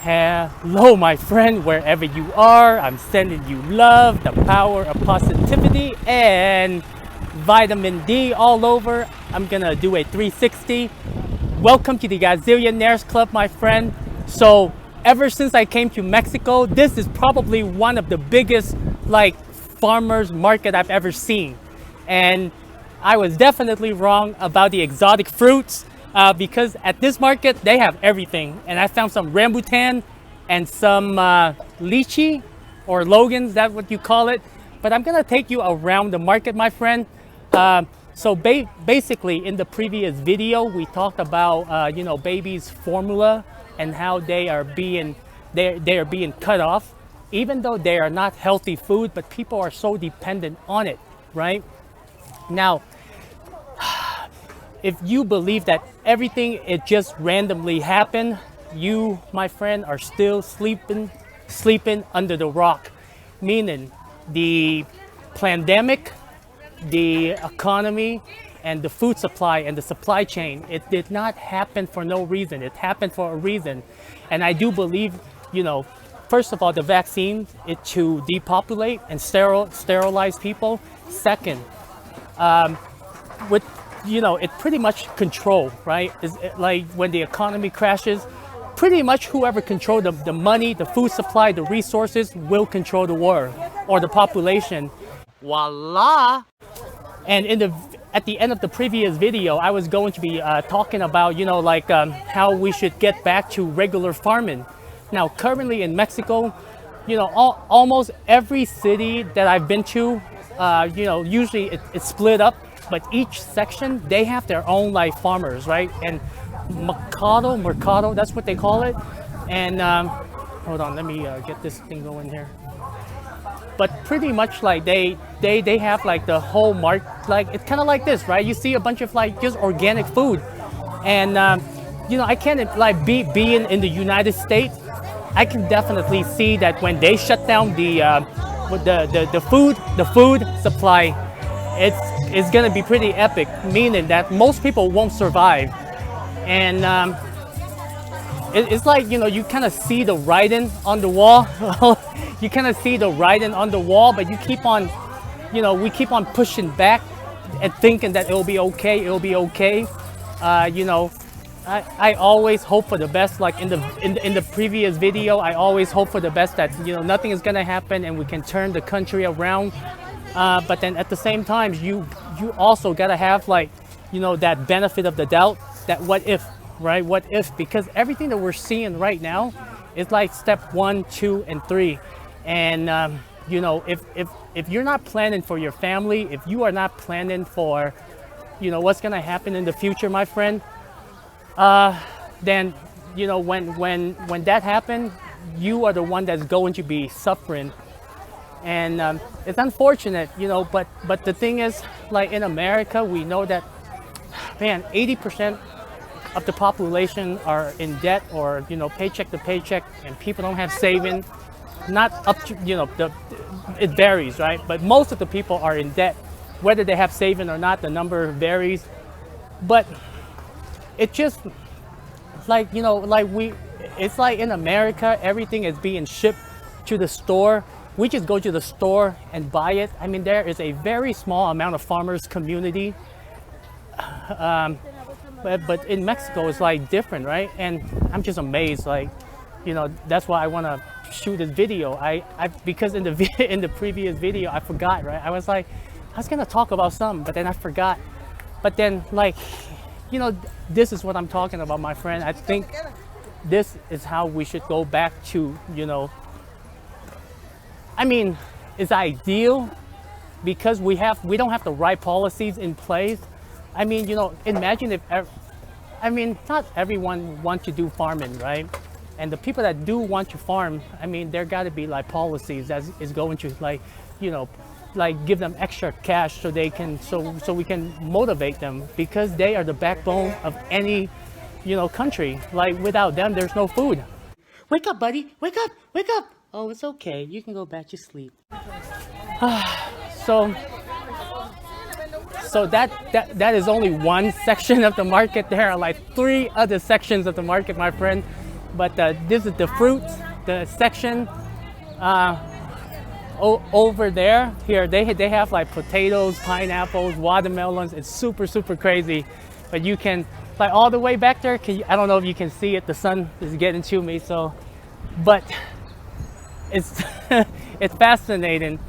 Hello, my friend, wherever you are. I'm sending you love, the power of positivity, and vitamin D all over. I'm gonna do a 360. Welcome to the Gazillionaires Club, my friend. So, ever since I came to Mexico, this is probably one of the biggest, farmers market I've ever seen. And I was definitely wrong about the exotic fruits. Because at this market they have everything, and I found some rambutan and some lychee or Logan's, that's what you call it. But I'm gonna take you around the market, my friend. Basically, in the previous video, we talked about babies' formula and how they are being cut off, even though they are not healthy food. But people are so dependent on it, right? Now, if you believe that everything it just randomly happened, you, my friend, are still sleeping under the rock. Meaning the plandemic, the economy, and the food supply and the supply chain, it did not happen for no reason. It happened for a reason. And I do believe, first of all, the vaccine is to depopulate and sterilize people. Second, with it pretty much control, right? Like when the economy crashes, pretty much whoever controls the money, the food supply, the resources will control the world or the population. Voila! And at the end of the previous video, I was going to be talking about, how we should get back to regular farming. Now, currently in Mexico, almost every city that I've been to, usually it's split up. But each section, they have their own farmers, right? And mercado, that's what they call it. And hold on, let me get this thing going here. But pretty much they have the whole market, it's kind of like this, right? You see a bunch of just organic food. And I can't being in the United States, I can definitely see that when they shut down the food supply, it's gonna be pretty epic, meaning that most people won't survive. And it's you kind of see the writing on the wall. You kind of see the writing on the wall, but you keep on, we keep on pushing back and thinking that it'll be okay. I always hope for the best. Like in the previous video, I always hope for the best, that nothing is gonna happen and we can turn the country around. But then at the same time, you also gotta have that benefit of the doubt, that what if, right? What if? Because everything that we're seeing right now is step 1, 2, and 3. And if you're not planning for your family, if you are not planning for what's gonna happen in the future, my friend, then when that happens, you are the one that's going to be suffering. And it's unfortunate, but the thing is, in America, we know that, man, 80% of the population are in debt or, paycheck to paycheck, and people don't have saving. Not up to, it varies, right? But most of the people are in debt. Whether they have saving or not, the number varies. But it just, it's like in America, everything is being shipped to the store. We just go to the store and buy it. I mean, there is a very small amount of farmers community. But in Mexico, it's different, right? And I'm just amazed, that's why I want to shoot this video. Because in the previous video, I forgot, right? I was gonna talk about something, but then I forgot. But then this is what I'm talking about, my friend. I think this is how we should go back to, it's ideal because we don't have the right policies in place. Imagine if, not everyone wants to do farming, right? And the people that do want to farm, there got to be policies that is going to give them extra cash so they can, so we can motivate them, because they are the backbone of any, country. Without them, there's no food. Wake up, buddy, wake up, wake up. Oh, it's okay. You can go back to sleep. So that is only one section of the market. There are 3 other sections of the market, my friend. But this is the fruits, the section over there. Here they have like potatoes, pineapples, watermelons. It's super crazy. But you can, like all the way back there, I don't know if you can see it, the sun is getting to me, so, but it's it's fascinating.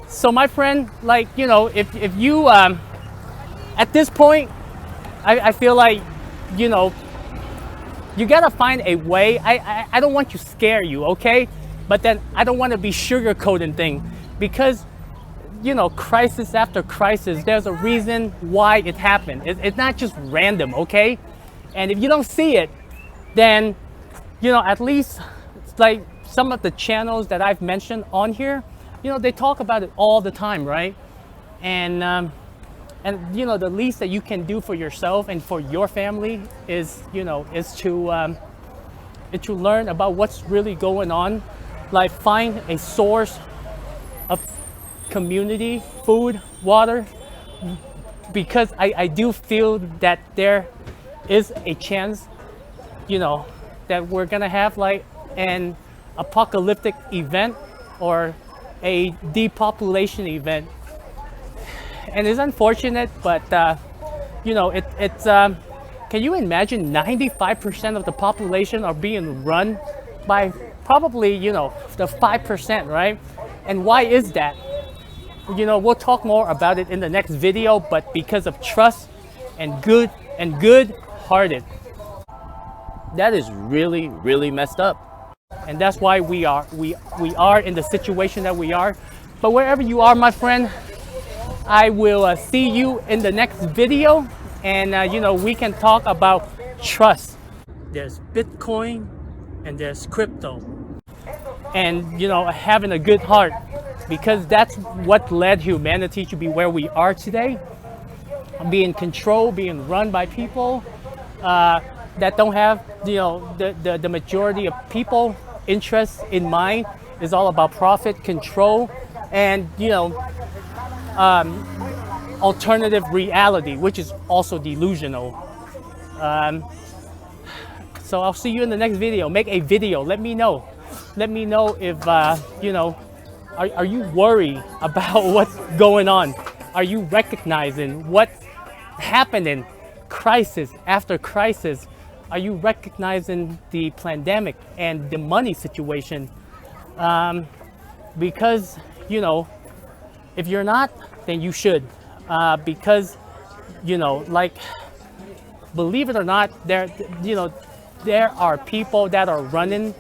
So my friend, like, you know, if you at this point, I feel like, you know, you gotta find a way. I don't want to scare you, okay? But then I don't want to be sugarcoating thing, because, you know, crisis after crisis, there's a reason why it happened. It's not just random, okay? And if you don't see it, then, you know, at least like some of the channels that I've mentioned on here, you know, they talk about it all the time, right? And you know, the least that you can do for yourself and for your family is, you know, is to learn about what's really going on. Like find a source of community, food, water, because I do feel that there is a chance, you know, that we're gonna have like an apocalyptic event or a depopulation event. And it's unfortunate, but you know, it's can you imagine 95% of the population are being run by probably, you know, the 5%, right? And why is that? You know, we'll talk more about it in the next video, but because of trust and good-hearted, that is really messed up. And that's why we are in the situation that we are. But wherever you are, my friend, I will see you in the next video, and you know, we can talk about trust. There's Bitcoin and there's crypto, and you know, having a good heart, because that's what led humanity to be where we are today. Being controlled, being run by people that don't have, you know, the majority of people interests in mind. Is all about profit, control, and, you know, alternative reality, which is also delusional. So I'll see you in the next video. Make a video. Let me know. Let me know if, you know, are you worried about what's going on? Are you recognizing what's happening, crisis after crisis? Are you recognizing the plandemic and the money situation? Because, you know, if you're not, then you should. Because, you know, like, believe it or not, you know, there are people that are running,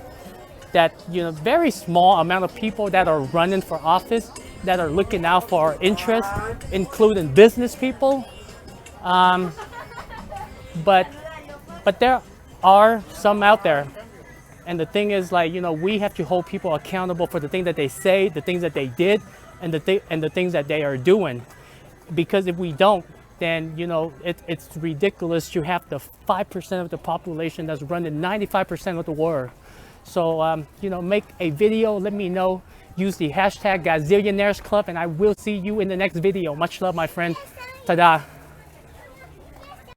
that, you know, very small amount of people that are running for office, that are looking out for our interests, including business people. But there are some out there. And the thing is, like, you know, we have to hold people accountable for the things that they say, the things that they did, and the things that they are doing. Because if we don't, then, you know, it's ridiculous to have the 5% of the population that's running 95% of the world. So, you know, make a video, let me know, use the hashtag Gazillionaires Club, and I will see you in the next video. Much love, my friend. Ta-da.